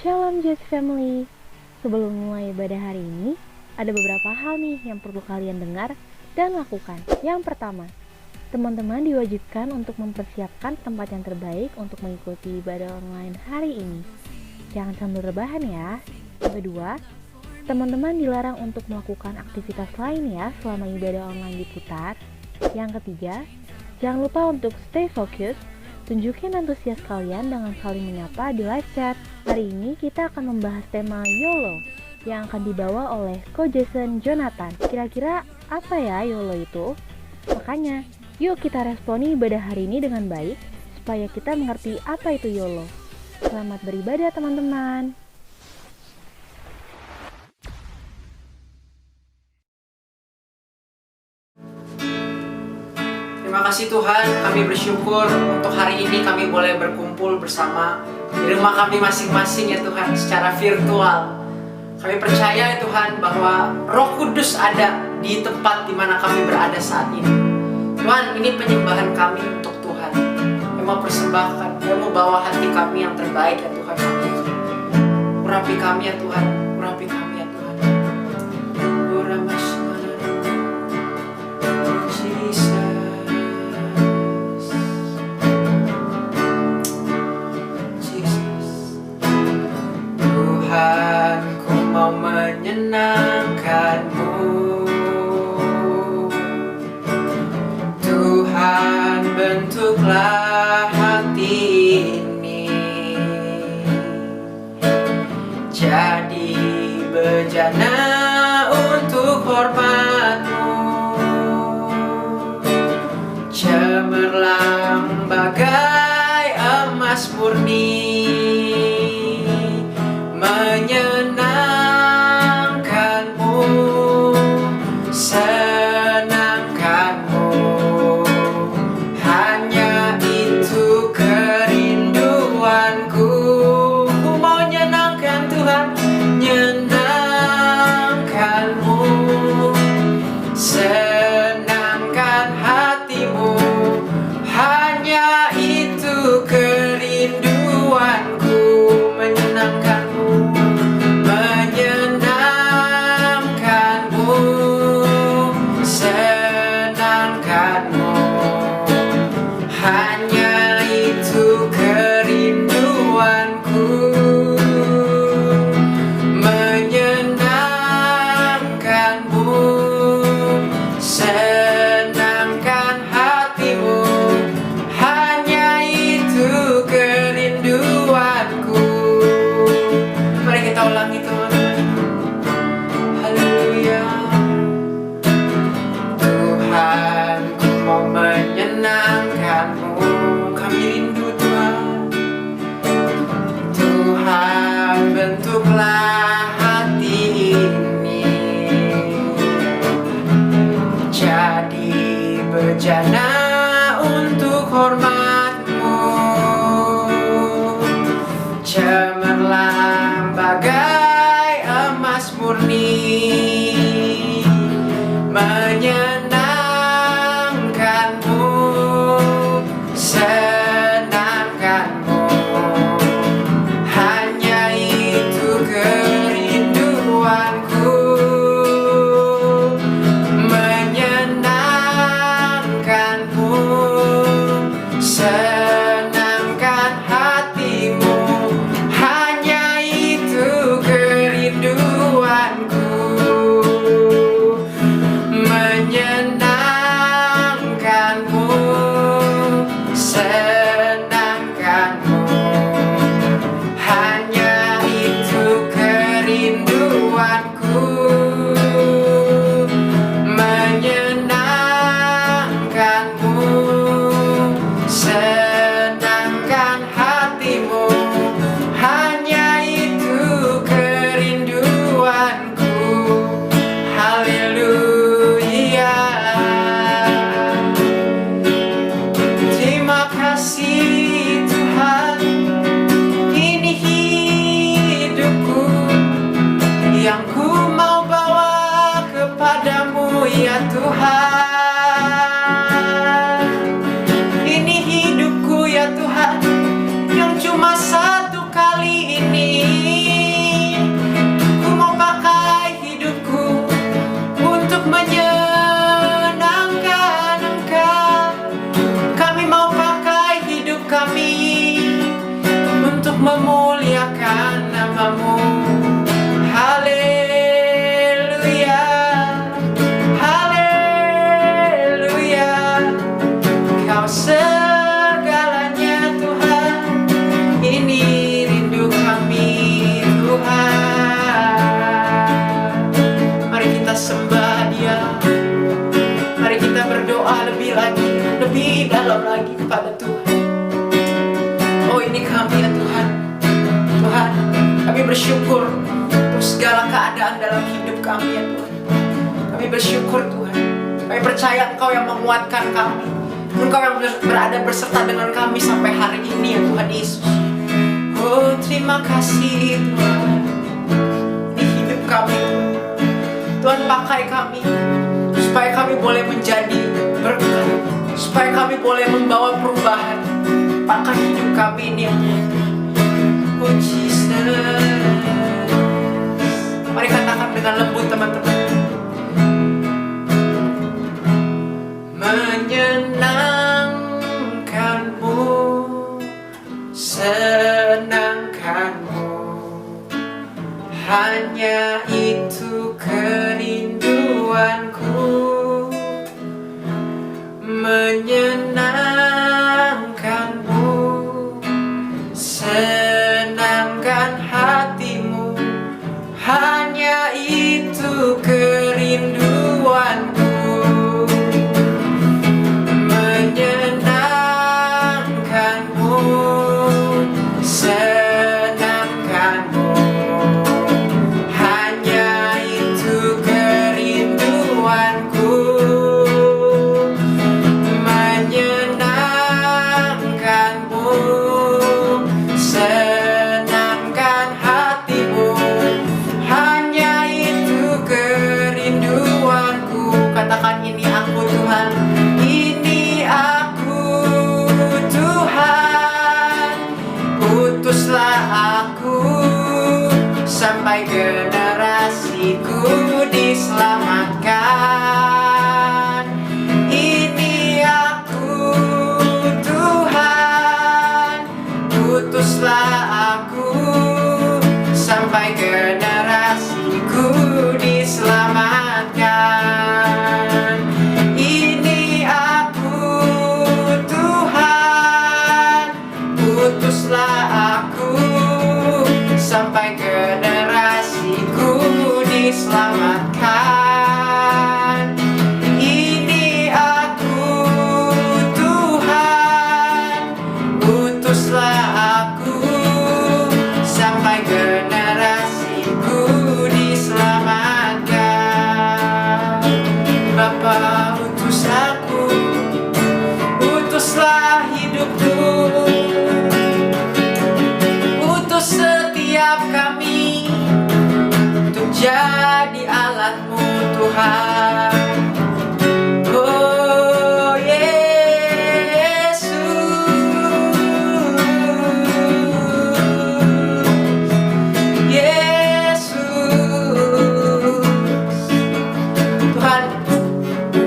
Shalom Just Family. Sebelum mulai ibadah hari ini, ada beberapa hal nih yang perlu kalian dengar dan lakukan. Yang pertama, teman-teman diwajibkan untuk mempersiapkan tempat yang terbaik untuk mengikuti ibadah online hari ini. Jangan sambil rebahan ya. Yang kedua, teman-teman dilarang untuk melakukan aktivitas lain ya selama ibadah online diputar. Yang ketiga, jangan lupa untuk stay focus. Tunjukin antusias kalian dengan saling menyapa di live chat. Hari ini kita akan membahas tema YOLO yang akan dibawa oleh Ko Jason Jonathan. Kira-kira apa ya YOLO itu? Makanya, yuk kita responi ibadah hari ini dengan baik supaya kita mengerti apa itu YOLO. Selamat beribadah teman-teman. Terima kasih Tuhan, kami bersyukur untuk hari ini kami boleh berkumpul bersama di rumah kami masing-masing ya Tuhan, secara virtual. Kami percaya ya Tuhan bahwa Roh Kudus ada di tempat di mana kami berada saat ini. Tuhan, ini penyembahan kami untuk Tuhan, yang mempersembahkan, yang membawa hati kami yang terbaik ya Tuhan. Urapi kami ya Tuhan, urapi kami ya Tuhan. Tuhan, ku mau menyenangkan-Mu. Tuhan, bentuklah hati ini jadi bejana untuk hormat-Mu, cemerlang bagai emas murni, menyenangkan-Mu, senangkan-Mu. Hanya itu kerinduanku. Ku mau nyenangkan Tuhan, nyenangkan-Mu, senangkan hati-Mu. Hanya itu kerinduanku, menyenangkan-Mu, menyenangkan-Mu, senangkan-Mu. Hanya itu kerinduanku, menyenangkan-Mu, senangkan hati-Mu. Hanya itu kerinduanku. Mari kita ulangi teman-teman. Haleluya. Tuhan, ku mau menyenangkan-Mu. Kami rindu Tuhan. Tuhan, bentuklah hati ini jadi bejana untuk hormat-Mu, cemerlang bagai emas murni, menyenangkan-Mu, senangkan-Mu. Hanya itu kerinduanku, menyenangkan-Mu, senangkan hati-Mu. Hanya itu kerinduanku. memuliakan nama-Mu. Haleluya, haleluya, Kau segalanya Tuhan. Ini rindu kami Tuhan. Mari kita sembah Dia. Mari kita berdoa lebih lagi, lebih dalam lagi kepada Tuhan. Oh, ini kami ya Tuhan. Tuhan, kami bersyukur untuk segala keadaan dalam hidup kami ya Tuhan. Kami bersyukur Tuhan. Kami percaya Engkau yang menguatkan kami. Engkau yang berada berserta dengan kami sampai hari ini ya Tuhan Yesus. Oh, terima kasih Tuhan. Ini hidup kami Tuhan, pakai kami supaya kami boleh menjadi berkat, supaya kami boleh membawa perubahan. Pakai hidup kami ini ya Tuhan. Oh Jesus. Mari katakan dengan lembut teman-teman. Menyenangkanmu, senangkanmu, hanya itu kerinduanku. Menyenangkanmu, senangkan hatimu, hanya itu kerinduanku. Menyenangkanmu, senangkanmu, hanya itu kerinduanku. Menyenangkanmu, senangkan hatimu, hanya itu kerinduanku. Katakan, ini aku Tuhan, ini aku Tuhan, utuslah aku sampai generasiku diselamatkan. Ini aku Tuhan, utuslah aku sampai generasiku diselamatkan. Ini aku Tuhan, utuslah aku sampai generasiku diselamatkan. Ini aku Tuhan, utuslah aku sampai generasiku diselamatkan. Bapa, utus aku, utuslah hidupku, utus setiap kami untuk jadi alat-Mu Tuhan. Oh Yesus, Yesus. Tuhan,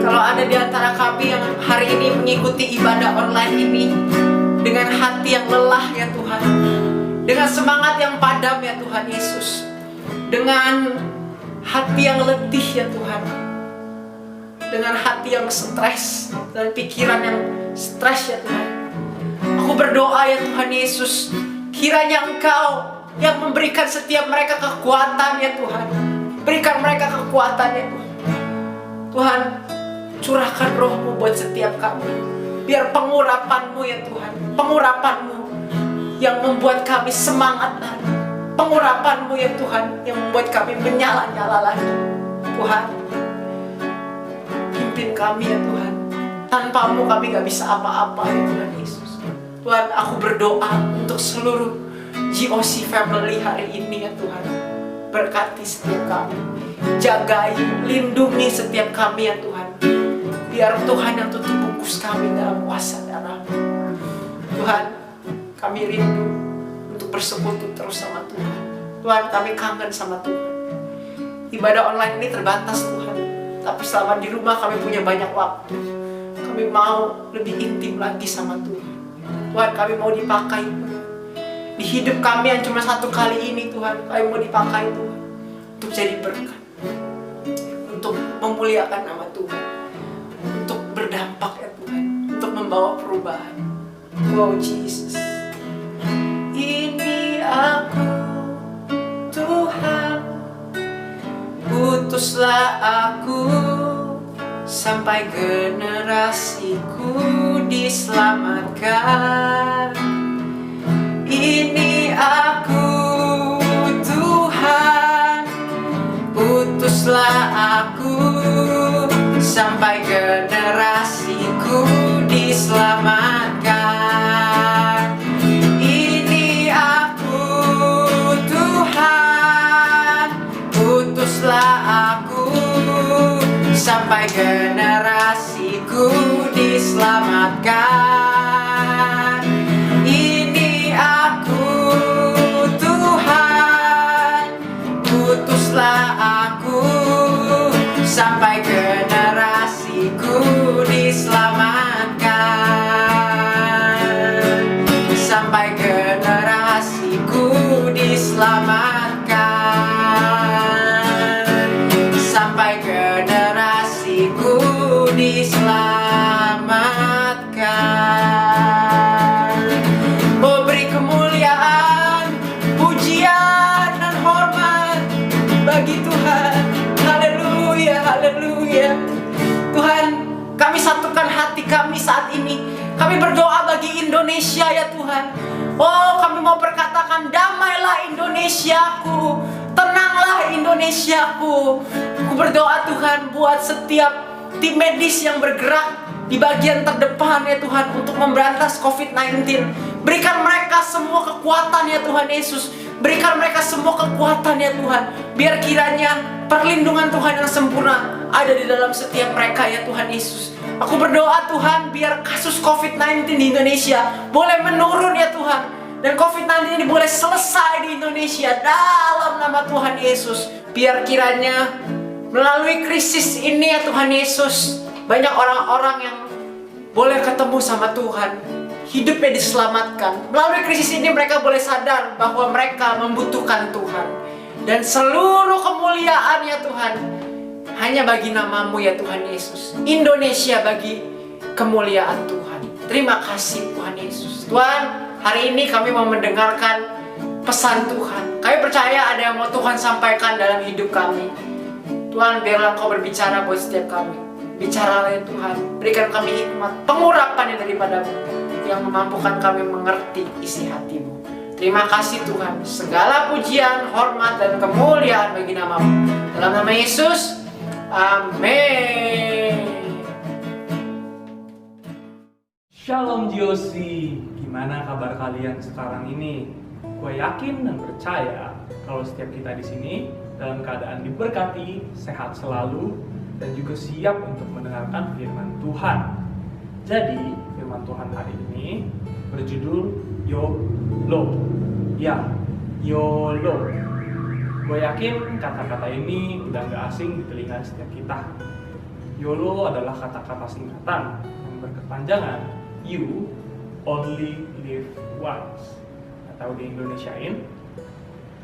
kalau ada di antara kami yang hari ini mengikuti ibadah online ini dengan hati yang lelah ya Tuhan, dengan semangat yang padam ya Tuhan Yesus, dengan hati yang letih ya Tuhan, dengan hati yang stres dan pikiran yang stres ya Tuhan, aku berdoa ya Tuhan Yesus, kiranya Engkau yang memberikan setiap mereka kekuatan ya Tuhan. Berikan mereka kekuatan ya Tuhan. Tuhan, curahkan Roh-Mu buat setiap kami. Biar pengurapan-Mu ya Tuhan, pengurapan-Mu yang membuat kami semangat lagi, pengurapan-Mu ya Tuhan yang membuat kami menyala-nyala lagi. Tuhan, pimpin kami ya Tuhan. Tanpa-Mu kami gak bisa apa-apa ya Tuhan Yesus. Tuhan, aku berdoa untuk seluruh GOC family hari ini ya Tuhan. Berkati setiap kami, jagai, lindungi setiap kami ya Tuhan. Biar Tuhan yang tutup bungkus kami dalam kuasa darah-Mu. Tuhan, kami rindu untuk bersekutu terus sama Tuhan. Tuhan, kami kangen sama Tuhan. Ibadah online ini terbatas Tuhan, tapi selama di rumah kami punya banyak waktu. Kami mau lebih intim lagi sama Tuhan. Tuhan, kami mau dipakai. di hidup kami yang cuma satu kali ini Tuhan, kami mau dipakai Tuhan untuk jadi berkat, untuk memuliakan nama Tuhan, untuk berdampak ya Tuhan, untuk membawa perubahan. Wow Jesus, ini aku Tuhan, utuslah aku sampai generasiku diselamatkan. Ini aku Tuhan, utuslah aku sampai generasiku diselamatkan. Ini aku Tuhan, utuslah aku sampai generasiku diselamatkan. Ini aku Tuhan, utuslah aku sampai generasiku diselamatkan. Sampai generasiku diselamatkan. Sampai generasiku diselamatkan. Oh, beri kemuliaan, pujian dan hormat bagi Tuhan. Haleluya, haleluya. Tuhan, kami satukan hati kami saat ini. Kami berdoa bagi Indonesia ya Tuhan. Oh, kami mau berkatakan, damailah Indonesiaku, tenanglah Indonesiaku. Aku berdoa Tuhan buat setiap tim medis yang bergerak di bagian terdepan ya Tuhan untuk memberantas COVID-19. Berikan mereka semua kekuatan ya Tuhan Yesus. Berikan mereka semua kekuatan ya Tuhan. Biar kiranya perlindungan Tuhan yang sempurna ada di dalam setiap mereka ya Tuhan Yesus. Aku berdoa Tuhan, biar kasus COVID-19 di Indonesia boleh menurun ya Tuhan. Dan COVID-19 ini boleh selesai di Indonesia dalam nama Tuhan Yesus. Biar kiranya melalui krisis ini ya Tuhan Yesus, banyak orang-orang yang boleh ketemu sama Tuhan, hidupnya diselamatkan. Melalui krisis ini mereka boleh sadar bahwa mereka membutuhkan Tuhan. Dan seluruh kemuliaan ya Tuhan hanya bagi namamu ya Tuhan Yesus. Indonesia bagi kemuliaan Tuhan. Terima kasih Tuhan Yesus. Tuhan, hari ini kami mau mendengarkan pesan Tuhan. Kami percaya ada yang mau Tuhan sampaikan dalam hidup kami. Tuhan, biarlah Kau berbicara buat setiap kami. Bicaralah ya Tuhan, berikan kami hikmat, pengurapan yang daripada-Mu, yang memampukan kami mengerti isi hati-Mu. Terima kasih Tuhan, segala pujian, hormat, dan kemuliaan bagi nama-Mu. Dalam nama Yesus, amin. Shalom GOC, gimana kabar kalian sekarang ini? Gue yakin dan percaya kalau setiap kita di sini dalam keadaan diberkati, sehat selalu, dan juga siap untuk mendengarkan firman Tuhan. Jadi, firman Tuhan hari ini berjudul YOLO. Ya, YOLO. Gue yakin kata-kata ini udah gak asing di telinga setiap kita. YOLO adalah kata-kata singkatan yang berkepanjangan You Only Live Once. Atau di Indonesiain,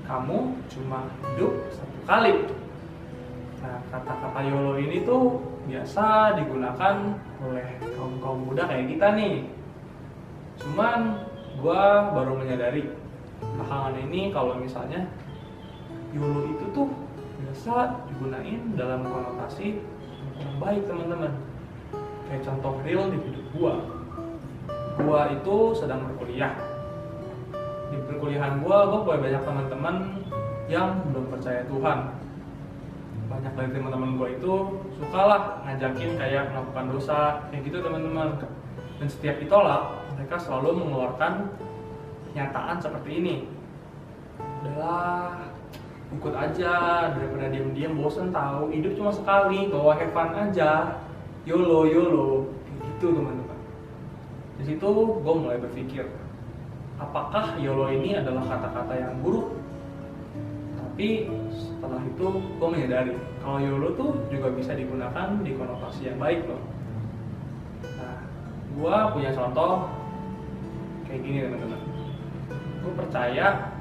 kamu cuma hidup satu kali. Nah, kata-kata YOLO ini tuh biasa digunakan oleh kaum muda kayak kita nih. Cuman gua baru menyadari belakangan ini kalau misalnya YOLO itu tuh biasa digunain dalam konotasi yang kurang baik, teman-teman. Kayak contoh real di hidup gua. Gua itu sedang berkuliah. Di perkuliahan gua punya banyak teman-teman yang belum percaya Tuhan. Banyak dari teman-teman gue itu sukalah ngajakin kayak melakukan dosa kayak gitu teman-teman. Dan setiap ditolak, mereka selalu mengeluarkan pernyataan seperti ini. Udahlah, ikut aja daripada diam-diam bosen tahu. Hidup cuma sekali, bawa have fun aja. YOLO, kayak gitu teman-teman. Di situ gue mulai berpikir, apakah YOLO ini adalah kata-kata yang buruk? Tapi setelah itu gue menyadari kalau YOLO tuh juga bisa digunakan di konotasi yang baik loh. Nah, gue punya contoh kayak gini teman-teman. gue percaya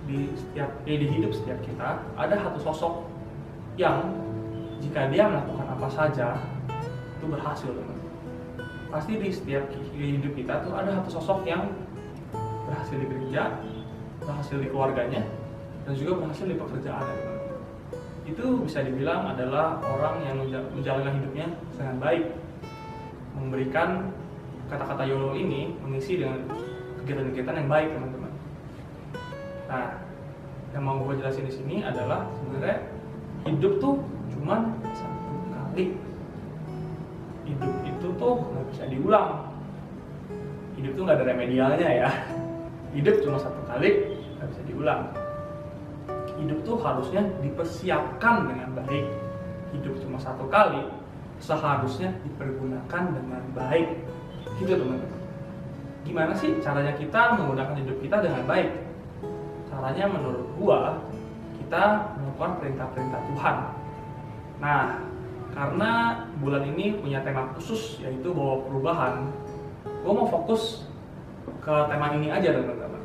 di hidup setiap kita ada satu sosok yang jika dia melakukan apa saja itu berhasil, teman. Pasti di setiap hidup kita tuh ada satu sosok yang berhasil di gereja, berhasil di keluarganya, dan juga berhasil di pekerjaannya, teman. Itu bisa dibilang adalah orang yang menjalankan hidupnya dengan baik, memberikan kata-kata YOLO ini mengisi dengan kegiatan-kegiatan yang baik, teman-teman. Nah, yang mau gue jelasin di sini adalah sebenarnya hidup tuh cuman satu kali. Hidup itu tuh nggak bisa diulang. Hidup tuh nggak ada remedialnya ya. Hidup cuma satu kali, nggak bisa diulang. Hidup tuh harusnya dipersiapkan dengan baik. Hidup cuma satu kali, seharusnya dipergunakan dengan baik. Gitu, teman-teman. Gimana sih caranya kita menggunakan hidup kita dengan baik? Caranya menurut gua, kita melakukan perintah-perintah Tuhan. Nah, karena bulan ini punya tema khusus yaitu bawa perubahan, gua mau fokus ke tema ini aja, teman-teman.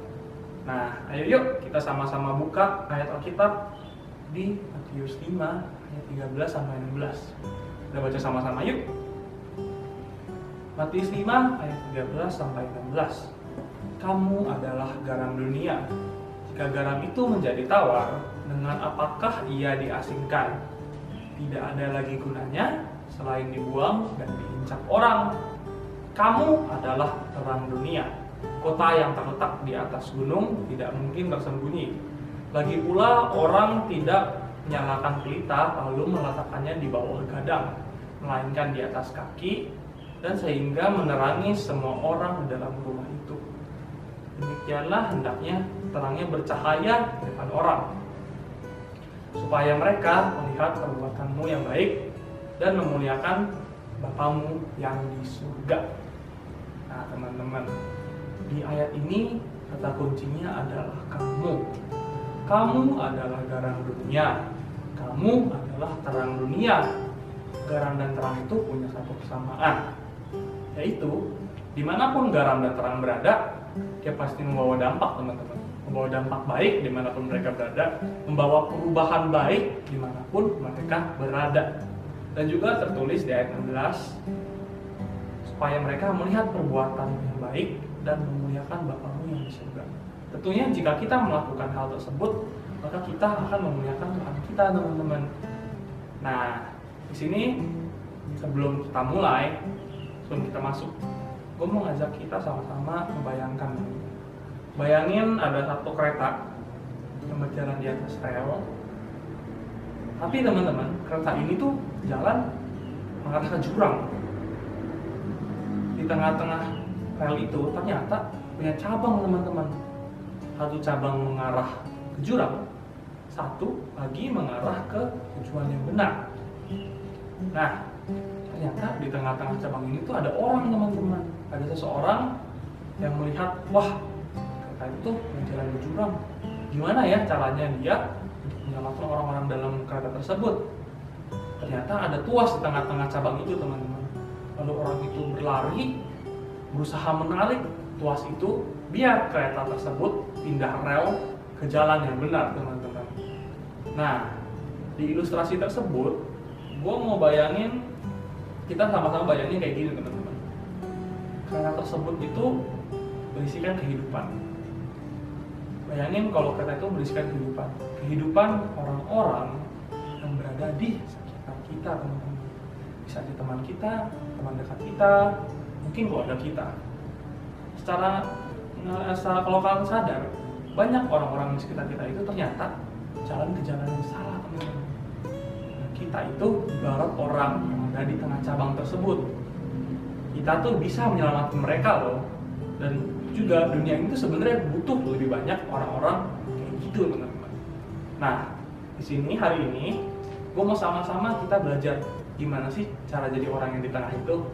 Nah, ayo yuk kita sama-sama buka ayat Alkitab di Matius 5 ayat 13 sampai 16. Kita baca sama-sama yuk. Matius 5 ayat 13 sampai 16. Kamu adalah garam dunia. Jika garam itu menjadi tawar, dengan apakah ia diasingkan? Tidak ada lagi gunanya selain dibuang dan diinjak orang. Kamu adalah terang dunia. Kota yang terletak di atas gunung tidak mungkin bersembunyi. Lagi pula orang tidak menyalakan pelita lalu meletakkannya di bawah gadang, melainkan di atas kaki, dan sehingga menerangi semua orang di dalam rumah itu. Demikianlah hendaknya terangnya bercahaya di depan orang, supaya mereka melihat perbuatanmu yang baik dan memuliakan Bapamu yang di surga. Nah, teman-teman, di ayat ini kata kuncinya adalah kamu. Kamu adalah garam dunia. Kamu adalah terang dunia. Garam dan terang itu punya satu kesamaan, yaitu dimanapun garam dan terang berada, dia pasti membawa dampak, teman-teman. Membawa dampak baik dimanapun mereka berada, membawa perubahan baik dimanapun mereka berada. Dan juga tertulis di ayat 16, supaya mereka melihat perbuatan yang baik dan memuliakan Bapamu yang di surga. Tentunya jika kita melakukan hal tersebut, maka kita akan memuliakan Tuhan kita, teman-teman. Nah, di sini sebelum kita mulai, sebelum kita masuk, gue mau ngajak kita sama-sama membayangkan. Bayangin ada satu kereta yang berjalan di atas rel. Tapi teman-teman, kereta ini tuh jalan mengarah ke jurang. Di tengah-tengah rel itu ternyata punya cabang, teman-teman. Satu cabang mengarah ke jurang, satu lagi mengarah ke tujuan yang benar. Nah, ternyata di tengah-tengah cabang ini tuh ada orang, teman-teman. Ada seseorang yang melihat, wah, kereta itu berjalan ke jurang. Gimana ya caranya dia untuk menyelamatkan orang-orang dalam kereta tersebut? Ternyata ada tuas di tengah-tengah cabang itu, teman-teman. Lalu orang itu berlari, berusaha menarik tuas itu biar kereta tersebut pindah rel ke jalan yang benar, teman-teman. Nah, di ilustrasi tersebut, gue mau bayangin, kita sama-sama bayangin kayak gini, teman-teman. Kereta tersebut itu berisikan kehidupan. Bayangin kalau kereta itu berisikan kehidupan orang-orang yang berada di sekitar kita, teman-teman. Bisa di teman kita, teman dekat kita, mungkin keluarga kita. Secara kalau kalian sadar, banyak orang-orang di sekitar kita itu ternyata jalan ke jalan yang salah, teman-teman. Nah, kita itu ibarat orang yang ada di tengah cabang tersebut. Kita tuh bisa menyelamatkan mereka loh. Dan juga dunia ini tuh sebenarnya butuh lebih banyak orang-orang kayak gitu, teman-teman. Nah, di sini hari ini gue mau sama-sama kita belajar gimana sih cara jadi orang yang di tengah itu.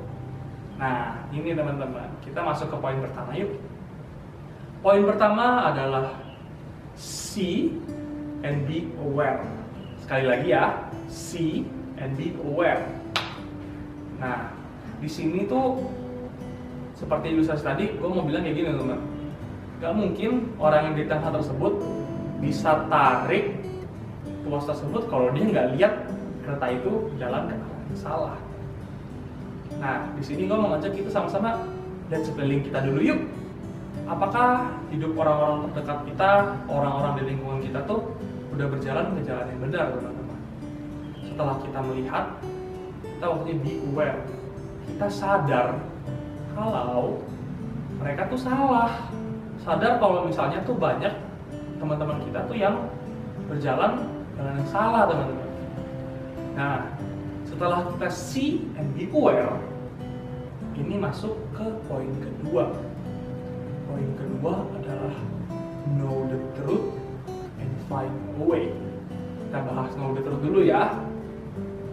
Nah, ini teman-teman, kita masuk ke poin pertama yuk. Poin pertama adalah see and be aware. Sekali lagi ya, see and be aware. Nah, di sini tuh seperti ilustrasi tadi, gue mau bilang kayak gini, teman. Gak mungkin orang yang di tengah tersebut bisa tarik tuas tersebut kalau dia nggak lihat kereta itu jalan ke arah yang salah. Nah, di sini gue mau ngajak kita sama-sama lihat sekeliling kita dulu yuk. Apakah hidup orang-orang terdekat kita, orang-orang di lingkungan kita tuh udah berjalan ke jalan yang benar, teman-teman? Setelah kita melihat, kita waktunya be aware. Kita sadar kalau mereka tuh salah. Sadar kalau misalnya tuh banyak teman-teman kita tuh yang berjalan jalan yang salah, teman-teman. Nah, setelah kita see and be aware, ini masuk ke poin kedua. Poin kedua adalah know the truth and find a way. Kita bahas know the truth dulu ya.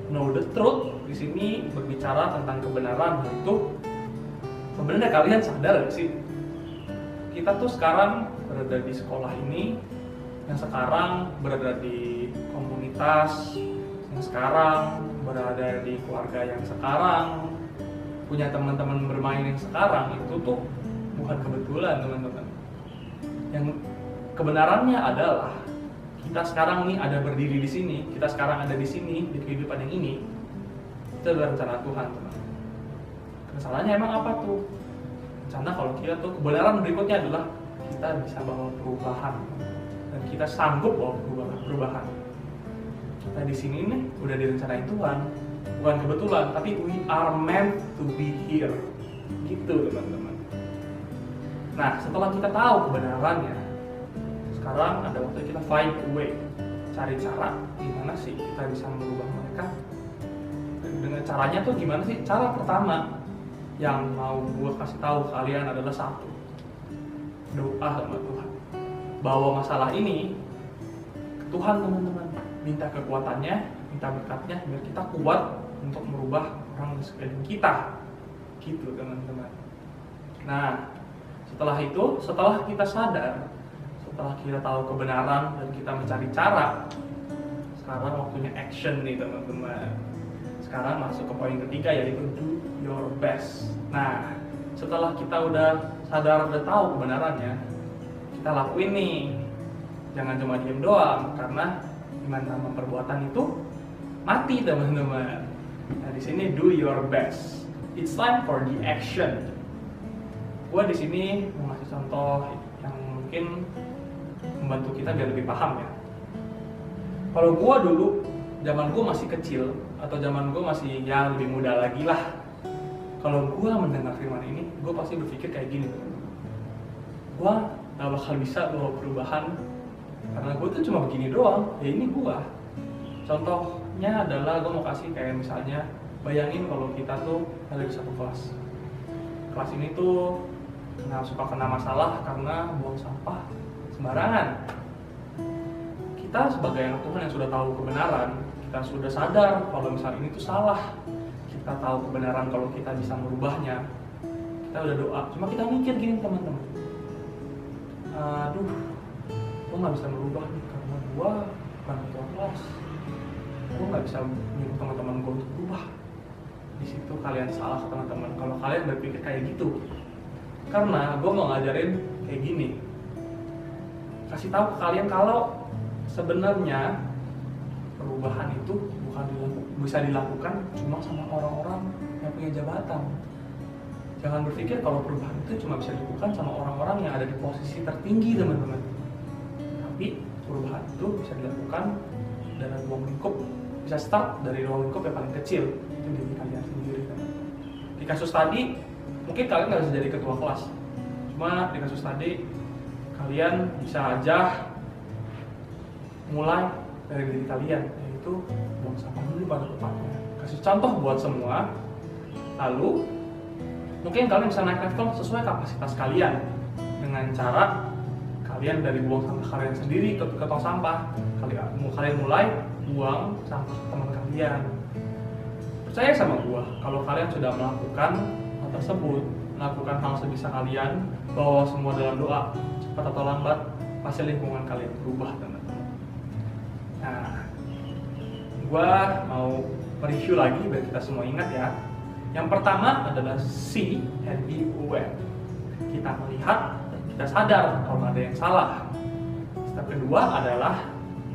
Know the truth di sini berbicara tentang kebenaran, yaitu sebenarnya kalian sadar gak sih? Kita tuh sekarang berada di sekolah ini, yang sekarang berada di komunitas, yang sekarang berada di keluarga yang sekarang, punya teman-teman bermain yang sekarang, itu tuh bukan kebetulan, teman-teman. Yang kebenarannya adalah kita sekarang nih ada berdiri di sini, kita sekarang ada di sini di kehidupan yang ini, itu adalah rencana Tuhan, teman. Kesalahannya emang apa tuh? Rencana kalau kita tuh kebenaran berikutnya adalah kita bisa bawa perubahan dan kita sanggup bawa perubahan. Kita di sini nih udah direncanain Tuhan, bukan kebetulan, tapi we are meant to be here, gitu teman-teman. Nah, setelah kita tahu kebenarannya, sekarang ada waktu kita find a way, cari cara gimana sih kita bisa merubah mereka. Dengan caranya tuh gimana sih? Cara pertama yang mau gue kasih tahu kalian adalah satu, doa sama Tuhan. Bawa masalah ini ke Tuhan, teman-teman. Minta kekuatannya, minta berkatnya biar kita kuat untuk merubah orang di sekeliling kita, gitu teman-teman. Nah, setelah kita sadar, setelah kita tahu kebenaran dan kita mencari cara, sekarang waktunya action nih teman-teman. Sekarang masuk ke poin ketiga, yaitu do your best. Nah, setelah kita udah sadar, udah tahu kebenarannya, kita lakuin nih. Jangan cuma diem doang, karena iman tanpa perbuatan itu mati, teman-teman. Nah, di sini do your best. It's time for the action. Gua di sini mau ngasih contoh yang mungkin membantu kita biar lebih paham ya. Kalau gua dulu, zaman gua masih kecil atau zaman gua masih ya lebih muda lagi lah. Kalau gua mendengar firman ini, gua pasti berpikir kayak gini, teman-teman. Gua gak bakal bisa bawa perubahan karena gue tuh cuma begini doang, ya ini gua. Contohnya adalah gue mau kasih kayak misalnya, bayangin kalau kita tuh ada di satu kelas. Kelas ini tuh suka kena masalah karena buang sampah sembarangan. Kita sebagai anak Tuhan yang sudah tahu kebenaran, kita sudah sadar kalau misalnya ini tuh salah. Kita tahu kebenaran kalau kita bisa merubahnya. Kita udah doa, cuma kita mikir gini teman-teman. Aduh, gue nggak bisa merubah nih karena gue bukan ketua kelas. Gue nggak bisa nyuruh teman-teman gue untuk berubah. Di situ kalian salah, teman-teman. Kalau kalian berpikir kayak gitu, karena gue mau ngajarin kayak gini. Kasih tahu ke kalian kalau sebenarnya perubahan itu bukan bisa dilakukan cuma sama orang-orang yang punya jabatan. Jangan berpikir kalau perubahan itu cuma bisa dilakukan sama orang-orang yang ada di posisi tertinggi, teman-teman. Tapi perubahan itu bisa dilakukan dari ruang lingkup, bisa start dari ruang lingkup yang paling kecil, itu diri kalian sendiri, teman-teman. Di kasus tadi, mungkin kalian nggak bisa jadi ketua kelas. Cuma di kasus tadi, kalian bisa aja mulai dari diri kalian, yaitu buang sampah dulu pada tempatnya. Kasih contoh buat semua. Lalu mungkin kalian bisa naik level sesuai kapasitas kalian dengan cara kalian dari buang sampah kalian sendiri ke tong sampah. Kalian mulai buang sampah teman kalian. Percaya sama gua, kalau kalian sudah melakukan hal tersebut, melakukan hal sebisa kalian, bawa semua dalam doa, cepat atau lambat pasti lingkungan kalian berubah, teman-teman. Nah, gua mau mereview lagi biar kita semua ingat ya. Yang pertama adalah see and be aware. Kita melihat dan kita sadar kalau ada yang salah. Step kedua adalah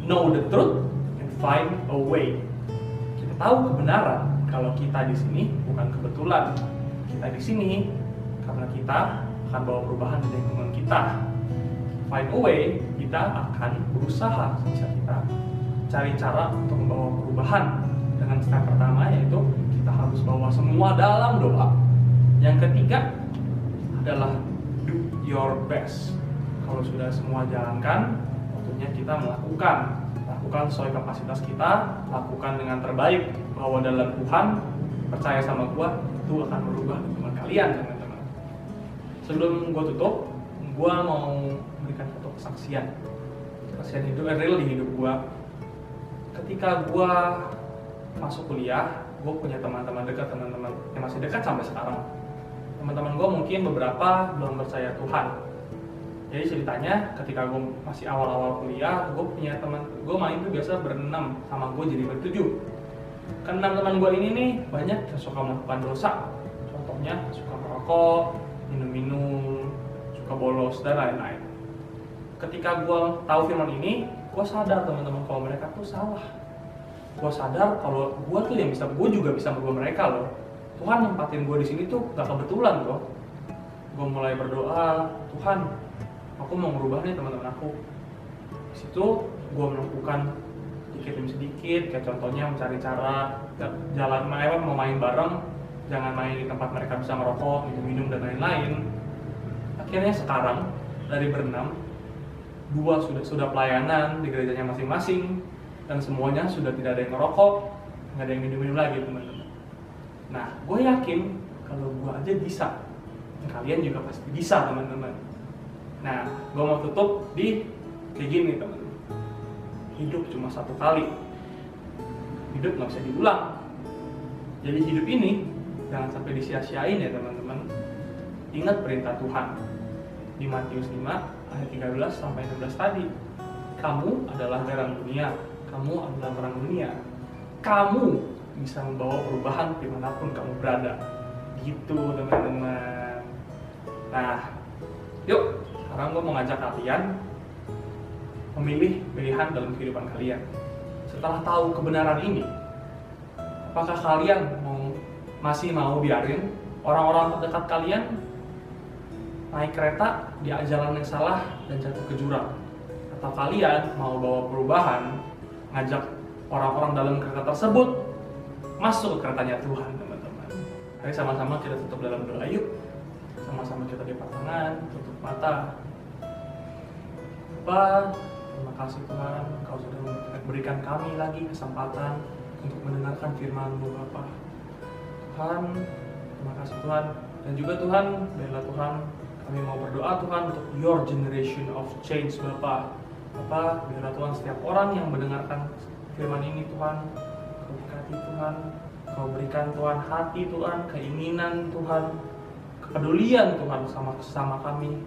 know the truth and find a way. Kita tahu kebenaran kalau kita di sini bukan kebetulan. Kita di sini karena kita akan bawa perubahan di lingkungan kita. Find a way, kita akan berusaha sebisa kita cari cara untuk membawa perubahan. Dengan step pertama yaitu kita harus bawa semua dalam doa. Yang ketiga adalah do your best. Kalau sudah semua jalankan, waktunya kita melakukan sesuai kapasitas kita, lakukan dengan terbaik, bahwa dalam Tuhan, percaya sama gua, itu akan merubah lingkungan kalian, teman-teman. Sebelum gua tutup, gua mau memberikan satu kesaksian hidup real di hidup gua. Ketika gua masuk kuliah, gua punya teman-teman dekat, teman-teman yang masih dekat sampai sekarang. Teman-teman gua mungkin beberapa belum percaya Tuhan. Jadi ceritanya ketika gue masih awal-awal kuliah, gue punya teman, gue main tuh biasa berenam, sama gue jadi bertujuh. Keenam teman gue ini nih banyak yang suka melakukan dosa. Contohnya suka merokok, minum-minum, suka bolos dan lain-lain. Ketika gue tahu firman ini, gue sadar teman-teman kalau mereka tuh salah. Gue sadar kalau gue tuh yang bisa, gue juga bisa merubah mereka loh. Tuhan nempatin gue di sini tuh gak kebetulan loh. Gue mulai berdoa, Tuhan, aku mau merubah nih teman-teman aku. Di situ gue melakukan sedikit demi sedikit, kayak contohnya mencari cara jalan mau main bareng, jangan main di tempat mereka bisa merokok, minum-minum dan lain-lain. Akhirnya sekarang dari berenam, dua sudah pelayanan di gerejanya masing-masing, dan semuanya sudah tidak ada yang merokok, nggak ada yang minum-minum lagi teman-teman. Nah, gue yakin kalau gue aja bisa, kalian juga pasti bisa teman-teman. Nah, gue mau tutup di kayak gini teman-teman. Hidup cuma satu kali. Hidup nggak bisa diulang. Jadi hidup ini jangan sampai disia-siain ya teman-teman. Ingat perintah Tuhan di Matius 5 ayat 13 sampai 16 tadi. Kamu adalah garam dunia. Kamu adalah terang dunia. Kamu bisa membawa perubahan dimanapun kamu berada. Gitu teman-teman. Nah, yuk. Sekarang gue mau ngajak kalian memilih pilihan dalam kehidupan kalian. Setelah tahu kebenaran ini, apakah kalian masih mau biarin orang-orang terdekat kalian naik kereta di jalan yang salah dan jatuh ke jurang? Atau kalian mau bawa perubahan, ngajak orang-orang dalam kereta tersebut masuk ke keretanya Tuhan, teman-teman? Mari sama-sama kita tutup dalam doa yuk. Sama-sama kita lipat tangan, tutup mata. Bapak, terima kasih Tuhan, Kau sudah memberikan kami lagi kesempatan untuk mendengarkan firman-Mu Bapak. Tuhan, terima kasih Tuhan. Dan juga Tuhan, biarlah Tuhan, kami mau berdoa Tuhan untuk your generation of change Bapak. Bapak, biarlah Tuhan setiap orang yang mendengarkan firman ini Tuhan, Kau berkati Tuhan, Kau berikan Tuhan hati Tuhan, keinginan Tuhan, kepedulian Tuhan sama kami,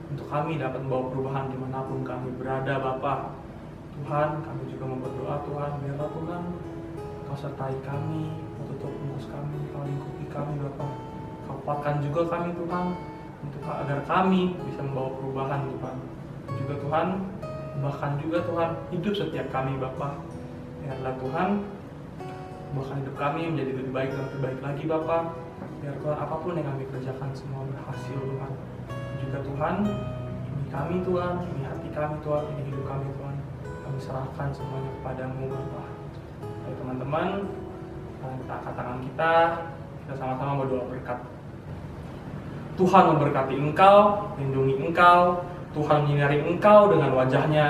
untuk kami dapat membawa perubahan dimanapun kami berada Bapa. Tuhan, kami juga mau berdoa Tuhan, biarlah Tuhan Kau sertai kami, Kau tutup mulut kami, Kau lingkupi kami Bapa. Kau kuatkan juga kami Tuhan, untuk agar kami bisa membawa perubahan Tuhan. Dan juga Tuhan, bahkan juga Tuhan hidup setiap kami Bapa. Biarlah Tuhan, bahkan hidup kami menjadi lebih baik dan lebih baik lagi Bapa. Biar Tuhan apapun yang kami kerjakan semua berhasil Tuhan. Juga Tuhan, ini kami Tuhan, ini hati kami Tuhan, ini hidup kami Tuhan, kami serahkan semuanya kepadamu Bapa. Ayo teman-teman, kita angkat tangan kita sama-sama berdoa berkat. Tuhan memberkati engkau, lindungi engkau, Tuhan menyinari engkau dengan wajahnya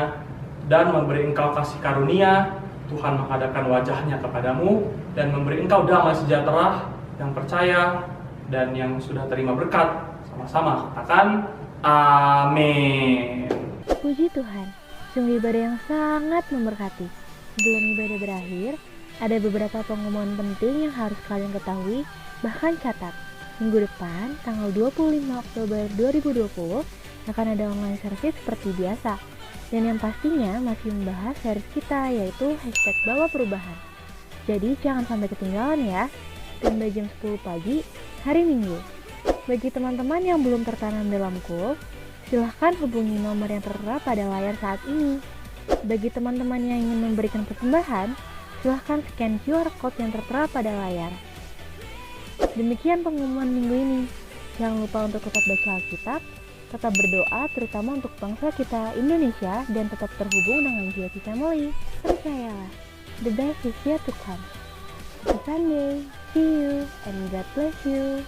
dan memberi engkau kasih karunia. Tuhan menghadapkan wajahnya kepadamu dan memberi engkau damai sejahtera. Yang percaya dan yang sudah terima berkat, sama-sama katakan amin. Puji Tuhan, sungguh ibadah yang sangat memberkati. Sebelum ibadah berakhir, ada beberapa pengumuman penting yang harus kalian ketahui, bahkan catat. Minggu depan, tanggal 25 Oktober 2020, akan ada online service seperti biasa. Dan yang pastinya masih membahas series kita, yaitu #bawaperubahan. Jadi jangan sampai ketinggalan ya. Mulai jam 10 pagi, hari Minggu. Bagi teman-teman yang belum tertanam dalam goals, silahkan hubungi nomor yang tertera pada layar saat ini. Bagi teman-teman yang ingin memberikan persembahan, silahkan scan QR Code yang tertera pada layar. Demikian pengumuman minggu ini. Jangan lupa untuk tetap baca Alkitab, tetap berdoa terutama untuk bangsa kita Indonesia, dan tetap terhubung dengan GOT Family. Percayalah, the best is yet to come. Happy Sunday, see you, and God bless you.